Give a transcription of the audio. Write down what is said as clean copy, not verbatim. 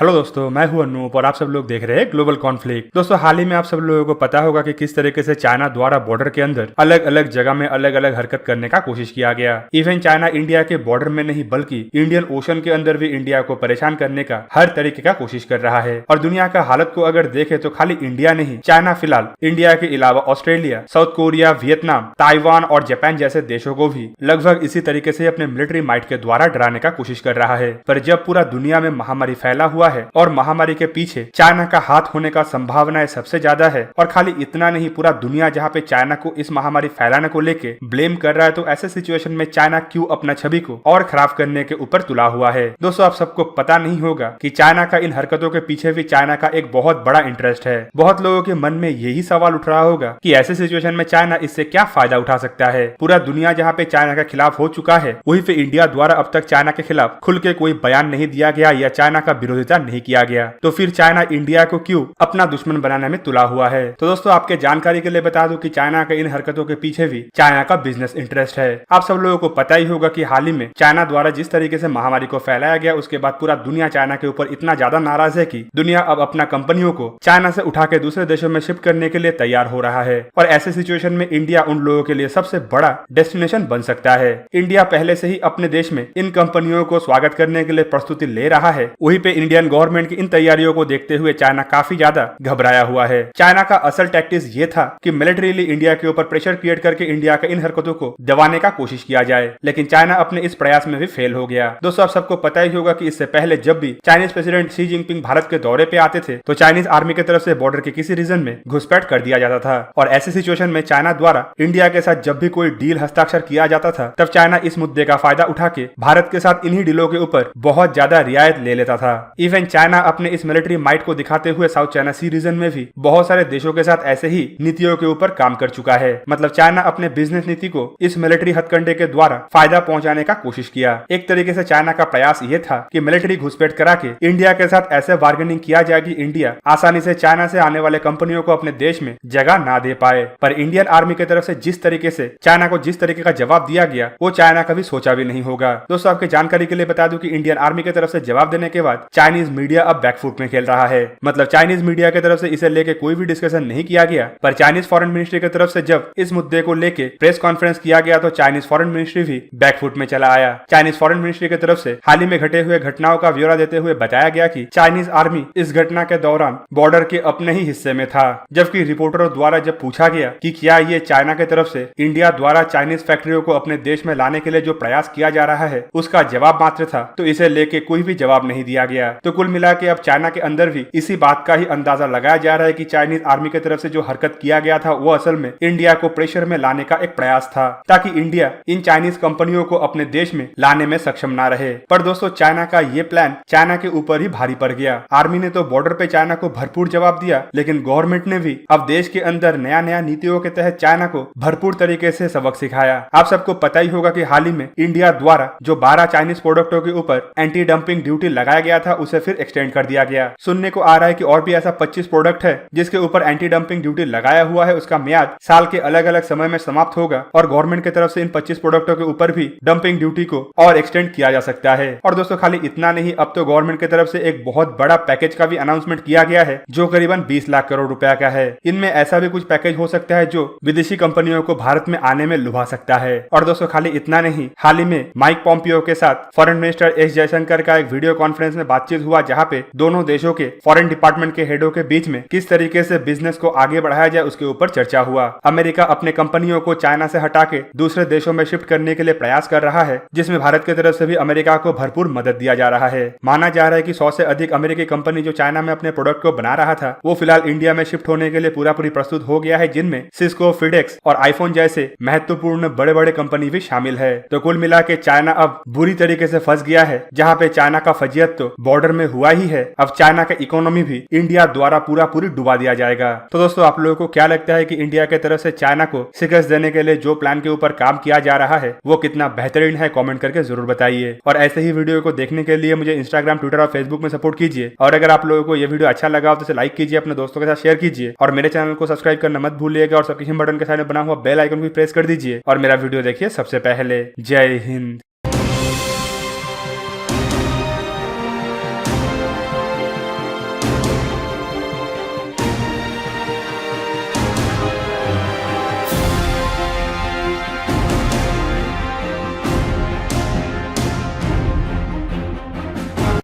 Hello दोस्तों, मैं हूं अनूप और आप सब लोग देख रहे हैं ग्लोबल कॉन्फ्लिक्ट। दोस्तों, हाल ही में आप सब लोगों को पता होगा कि किस तरीके से चाइना द्वारा बॉर्डर के अंदर अलग अलग जगह में अलग अलग हरकत करने का कोशिश किया गया। इवन चाइना इंडिया के बॉर्डर में नहीं बल्कि इंडियन ओशन के अंदर भी इंडिया को परेशान करने का हर तरीके का कोशिश कर रहा है। और दुनिया का हालत को अगर देखे तो खाली इंडिया नहीं, चाइना फिलहाल इंडिया के अलावा Australia, south Korea, Vietnam, Taiwan और जापान जैसे देशों को भी लगभग इसी तरीके से अपने मिलिट्री माइट के द्वारा डराने का कोशिश कर रहा है। पर जब पूरा दुनिया में महामारी फैला हुआ है और महामारी के पीछे चाइना का हाथ होने का संभावनाएं सबसे ज्यादा है, और खाली इतना नहीं, पूरा दुनिया जहां पे चाइना को इस महामारी फैलाने को लेके ब्लेम कर रहा है, तो ऐसे सिचुएशन में चाइना क्यों अपना छवि को और खराब करने के ऊपर तुला हुआ है। दोस्तों, आप सबको पता नहीं होगा कि चाइना का इन हरकतों के पीछे भी चाइना का एक बहुत बड़ा इंटरेस्ट है। बहुत लोगों के मन में यही सवाल उठ रहा होगा कि ऐसे सिचुएशन में चाइना इससे क्या फायदा उठा सकता है। पूरा दुनिया जहाँ पे चाइना के खिलाफ हो चुका है, वहीं पे इंडिया द्वारा अब तक चाइना के खिलाफ खुल के कोई बयान नहीं दिया गया या चाइना का विरोधिता नहीं किया गया, तो फिर चाइना इंडिया को क्यों अपना दुश्मन बनाने में तुला हुआ है। तो दोस्तों, आपके जानकारी के लिए बता दूं कि चाइना के इन हरकतों के पीछे भी चाइना का बिजनेस इंटरेस्ट है। आप सब लोगों को पता ही होगा कि हाल ही में चाइना द्वारा जिस तरीके से महामारी को फैलाया गया, उसके बाद पूरा दुनिया चाइना के ऊपर इतना ज्यादा नाराज है कि दुनिया अब अपना कंपनियों को चाइना से उठा के दूसरे देशों में शिफ्ट करने के लिए तैयार हो रहा है। और ऐसे सिचुएशन में इंडिया उन लोगों के लिए सबसे बड़ा डेस्टिनेशन बन सकता है। इंडिया पहले से ही अपने देश में इन कंपनियों को स्वागत करने के लिए प्रस्तुति ले रहा है। वहीं पे इंडियन गवर्नमेंट की इन तैयारियों को देखते हुए चाइना काफी ज्यादा घबराया हुआ है। चाइना का असल टैक्टिस ये था कि मिलिट्रीली इंडिया के ऊपर प्रेशर क्रिएट करके इंडिया के इन हरकतों को दबाने का कोशिश किया जाए, लेकिन चाइना अपने इस प्रयास में भी फेल हो गया। दोस्तों, आप सबको पता ही होगा कि इससे पहले जब भी Chinese president Xi Jinping Bharat के दौरे पे आते थे, तो चाइनीज आर्मी की तरफ से बॉर्डर के किसी रीजन में घुसपैठ कर दिया जाता था। और ऐसे सिचुएशन में चाइना द्वारा इंडिया के साथ जब भी कोई डील हस्ताक्षर किया जाता था, तब चाइना इस मुद्दे का फायदा उठा के भारत के साथ इन्हीं डीलों के ऊपर बहुत ज्यादा रियायत ले लेता था। इवन चाइना अपने इस मिलिट्री माइट को दिखाते हुए साउथ चाइना सी रीजन में भी बहुत सारे देशों के साथ ऐसे ही नीतियों के ऊपर काम कर चुका है। मतलब चाइना अपने बिजनेस नीति को इस मिलिट्री हथकंडे के द्वारा फायदा पहुंचाने का कोशिश किया। एक तरीके से चाइना का प्रयास ये था कि मिलिट्री घुसपैठ करा के इंडिया के साथ ऐसे बार्गेनिंग किया जाए कि इंडिया आसानी से चाइना से आने वाले कंपनियों को अपने देश में जगह ना दे पाए। पर इंडियन आर्मी की तरफ से जिस तरीके से चाइना को जिस तरीके का जवाब दिया गया, वो चाइना कभी सोचा भी नहीं होगा। दोस्तों, आपके जानकारी के लिए बता दूं कि इंडियन आर्मी की तरफ से जवाब देने के बाद चाइनीज मीडिया अब बैकफुट में खेल रहा है। मतलब चाइनीज मीडिया की तरफ से इसे लेके कोई भी डिस्कशन नहीं किया गया, पर चाइनीज फॉरेन मिनिस्ट्री की तरफ से जब इस मुद्दे को लेके प्रेस कॉन्फ्रेंस किया गया, तो चाइनीज फॉरेन मिनिस्ट्री भी बैकफुट में चला आया। चाइनीज फॉरेन मिनिस्ट्री की तरफ से हाल ही में घटे हुए घटनाओं का ब्यौरा देते हुए बताया गया कि चाइनीज आर्मी इस घटना के दौरान बॉर्डर के अपने ही हिस्से में था। जबकि रिपोर्टरों द्वारा जब पूछा गया कि क्या ये चाइना की तरफ से इंडिया द्वारा चाइनीज फैक्ट्रियों को अपने देश में लाने के लिए जो प्रयास किया जा रहा है उसका जवाब मात्र था, तो इसे लेके कोई भी जवाब नहीं दिया गया। तो कुल मिला के अब चाइना के अंदर भी इसी बात का ही अंदाजा लगाया जा रहा है कि चाइनीज आर्मी की तरफ से जो हरकत किया गया था, वो असल में इंडिया को प्रेशर में लाने का एक प्रयास था, ताकि इंडिया इन चाइनीज कंपनियों को अपने देश में लाने में सक्षम ना रहे। पर दोस्तों, चाइना का ये प्लान चाइना के ऊपर ही भारी पड़ गया। आर्मी ने तो बॉर्डर पे चाइना को भरपूर जवाब दिया, लेकिन गवर्नमेंट ने भी अब देश के अंदर नया नया नीतियों के तहत चाइना को भरपूर तरीके से सबक सिखाया। आप सबको पता ही होगा कि हाल ही में इंडिया द्वारा जो 12 चाइनीज प्रोडक्टों के ऊपर एंटी डंपिंग ड्यूटी लगाया गया था, उसे फिर एक्सटेंड कर दिया गया। सुनने को आ रहा है कि और भी ऐसा 25 प्रोडक्ट है जिसके ऊपर एंटी डंपिंग ड्यूटी लगाया हुआ है। उसका म्याद साल के अलग अलग समय में समाप्त होगा और गवर्नमेंट की तरफ से इन 25 प्रोडक्टों के ऊपर भी डंपिंग ड्यूटी को और एक्सटेंड किया जा सकता है। और दोस्तों, खाली इतना नहीं, अब तो गवर्नमेंट की तरफ से एक बहुत बड़ा पैकेज का भी अनाउंसमेंट किया गया है, जो करीबन 20 लाख करोड़ रुपया का है। इनमें ऐसा भी कुछ पैकेज हो सकता है जो विदेशी कंपनियों को भारत में आने में लुभा सकता है। और दोस्तों, खाली इतना नहीं, हाल ही में माइक पॉम्पियो के साथ फॉरेन मिनिस्टर एस जयशंकर का एक वीडियो कॉन्फ्रेंस में बातचीत हुआ, जहां पे दोनों देशों के फॉरेन डिपार्टमेंट के हेडों के बीच में किस तरीके से बिजनेस को आगे बढ़ाया जाए उसके ऊपर चर्चा हुआ। अमेरिका अपने कंपनियों को चाइना से हटा के दूसरे देशों में शिफ्ट करने के लिए प्रयास कर रहा है, जिसमें भारत की तरफ से भी अमेरिका को भरपूर मदद दिया जा रहा है। माना जा रहा है कि 100 से अधिक अमेरिकी कंपनी जो चाइना में अपने प्रोडक्ट को बना रहा था, वो फिलहाल इंडिया में शिफ्ट होने के लिए पूरा पूरी प्रस्तुत हो गया है, जिनमें सिस्को, फिडेक्स और आईफोन जैसे महत्वपूर्ण बड़े बड़े कंपनी भी शामिल है। तो कुल मिला के चाइना अब बुरी तरीके से फंस गया है, जहाँ पे चाइना का फजियत तो बॉर्डर में हुआ ही है, अब चाइना का इकोनॉमी भी इंडिया द्वारा पूरा पूरी डुबा दिया जाएगा। तो दोस्तों, आप लोगों को क्या लगता है कि इंडिया की तरफ से चाइना को शिकस्त देने के लिए जो प्लान के ऊपर काम किया जा रहा है, वो कितना बेहतरीन है? कमेंट करके जरूर बताइए। और ऐसे ही वीडियो को देखने के लिए मुझे इंस्टाग्राम, ट्विटर और फेसबुक में सपोर्ट कीजिए। और अगर आप लोगों को ये वीडियो अच्छा लगा हो तो इसे लाइक कीजिए, अपने दोस्तों के साथ शेयर कीजिए और मेरे चैनल को सब्सक्राइब करना मत भूलिएगा। और सब्सक्रिप्शन बटन के साइड में बना हुआ बेल आइकन भी प्रेस कर दीजिए और मेरा वीडियो देखिए सबसे पहले। जय हिंद।